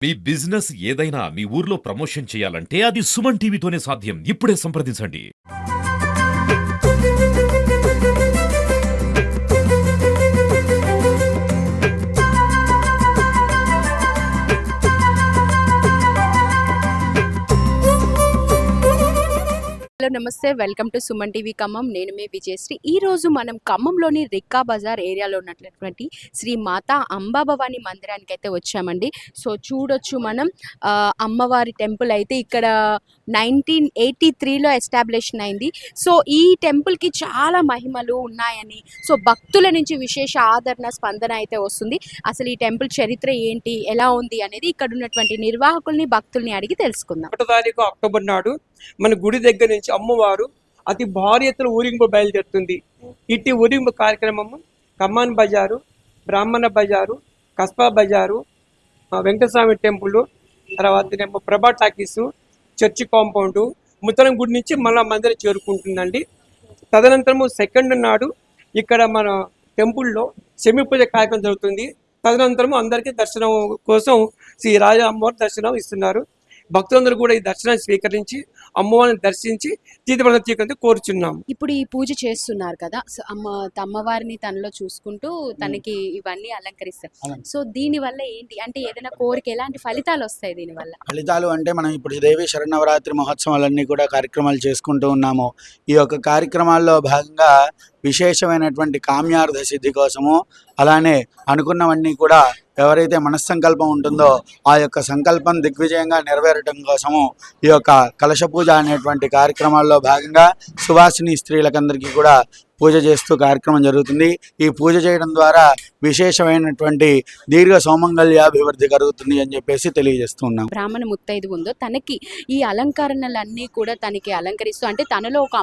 మీ business ఏదైనా మీ ఊర్లో promotion చేయాలంటే అది సుమన్ టీవీతోనే సాధ్యం. ఇప్పుడే సంప్రదించండి. హలో నమస్తే, welcome to Suman TV Khammam. నేను మీ విజయశ్రీ. ఈరోజు మనం ఖమ్మంలోని రిక్కా బజార్ ఏరియాలో ఉన్నటువంటి శ్రీ మాతా అంబాభవాని మందిరానికి అయితే వచ్చామండి. సో చూడొచ్చు మనం అమ్మవారి టెంపుల్ అయితే ఇక్కడ 1983లో ఎస్టాబ్లిషన్ అయింది. సో ఈ టెంపుల్కి చాలా మహిమలు ఉన్నాయని, సో భక్తుల నుంచి విశేష ఆదరణ స్పందన అయితే వస్తుంది. అసలు ఈ టెంపుల్ చరిత్ర ఏంటి, ఎలా ఉంది అనేది ఇక్కడ ఉన్నటువంటి నిర్వాహకుల్ని భక్తుల్ని అడిగి తెలుసుకుందాం. 1 తారీఖు అక్టోబర్ నాడు మన గుడి దగ్గర నుంచి అమ్మవారు అతి భారీ ఎత్తున ఊరింపు బయలుదేరుతుంది. ఇట్టి ఊరింపు కార్యక్రమము కమ్మాన్ బజారు, బ్రాహ్మణ బజారు, కస్బా బజారు, వెంకటస్వామి టెంపుల్, తర్వాత ప్రభా టాకీసు, చర్చి కాంపౌండ్, ముత్తరం గుడి నుంచి మళ్ళా మందిరం చేరుకుంటుందండి. తదనంతరము సెకండ్ నాడు ఇక్కడ మన టెంపుల్లో సెమి పూజ కార్యక్రమం జరుగుతుంది. తదనంతరము అందరికీ దర్శనం కోసం శ్రీ రాజా అమ్మవారి దర్శనం ఇస్తున్నారు. భక్తులందరూ కూడా ఈ దర్శనాన్ని స్వీకరించి అమ్మవారిని దర్శించి తీర్థప్రసాదం స్వీకరించి కోరుచున్నాము. ఇప్పుడు ఈ పూజ చేస్తున్నారు కదా, సో అమ్మవారిని తనలో చూసుకుంటూ తనకి ఇవన్నీ అలంకరిస్తారు. సో దీని వల్ల ఏంటి అంటే ఏదైనా కోరిక, ఎలాంటి ఫలితాలు వస్తాయి దీని వల్ల? ఫలితాలు అంటే మనం ఇప్పుడు దేవి శరన్నవరాత్రి మహోత్సవాలన్నీ కూడా కార్యక్రమాలు చేసుకుంటూ ఉన్నాము. ఈ యొక్క కార్యక్రమాల్లో భాగంగా విశేషమైనటువంటి కామ్యార్థ సిద్ధి కోసము, అలానే అనుకున్నవన్నీ కూడా ఎవరైతే మనస్సంకల్పం ఉంటుందో ఆ యొక్క సంకల్పం దిగ్విజయంగా నెరవేరటం కోసము ఈ యొక్క కలశ పూజ అనేటువంటి కార్యక్రమాల్లో భాగంగా సువాసిని స్త్రీలకందరికీ కూడా పూజ చేస్తూ కార్యక్రమం జరుగుతుంది. ఈ పూజ చేయడం ద్వారా విశేషమైనటువంటి దీర్ఘ సౌమంగళ్యాభివృద్ధి కలుగుతుంది అని చెప్పేసి తెలియజేస్తున్నాం. బ్రాహ్మణ ముత్తైదు ఉందో తనకి ఈ అలంకరణలన్నీ కూడా తనకి అలంకరిస్తూ, అంటే తనలో ఒక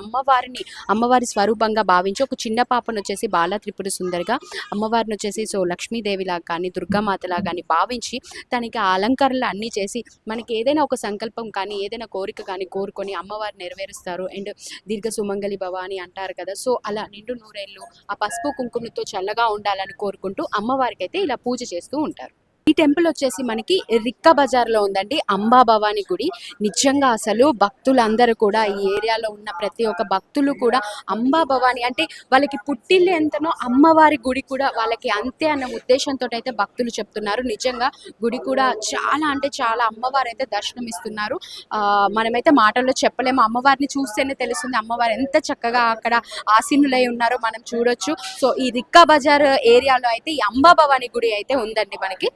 అమ్మవారి స్వరూపంగా భావించి ఒక చిన్న పాపను వచ్చేసి బాల త్రిపుర సుందరిగా, అమ్మవారిని వచ్చేసి సో లక్ష్మీదేవిలా కానీ దుర్గామాతలా కానీ భావించి తనకి ఆ అలంకరణలు అన్నీ చేసి మనకి ఏదైనా ఒక సంకల్పం కానీ ఏదైనా కోరిక కానీ కోరుకొని అమ్మవారు నెరవేరుస్తారు. అండ్ దీర్ఘ సుమంగళి భవ అని అంటారు కదా, సో అలా నిండు నూరేళ్ళు ఆ పసుపు కుంకుమలతో చల్లగా ఉండాలని కోరుకుంటూ అమ్మవారికి అయితే ఇలా పూజ చేస్తూ ఉంటారు. ఈ టెంపుల్ వచ్చేసి మనకి రిక్కా బజార్లో ఉందండి, అంబా భవాని గుడి. నిజంగా అసలు భక్తులందరూ కూడా ఈ ఏరియాలో ఉన్న ప్రతి ఒక్క భక్తులు కూడా అంబా భవాని అంటే వాళ్ళకి పుట్టిల్లు ఎంతనో అమ్మవారి గుడి కూడా వాళ్ళకి అంతే అన్న ఉద్దేశంతో అయితే భక్తులు చెప్తున్నారు. నిజంగా గుడి కూడా చాలా అంటే చాలా అమ్మవారు అయితే దర్శనం ఇస్తున్నారు. మనమైతే మాటల్లో చెప్పలేము, అమ్మవారిని చూస్తేనే తెలుస్తుంది అమ్మవారు ఎంత చక్కగా అక్కడ ఆసీనులై ఉన్నారో మనం చూడొచ్చు. సో ఈ రిక్కా బజార్ ఏరియాలో అయితే ఈ అంబా భవాని గుడి అయితే ఉందండి మనకి.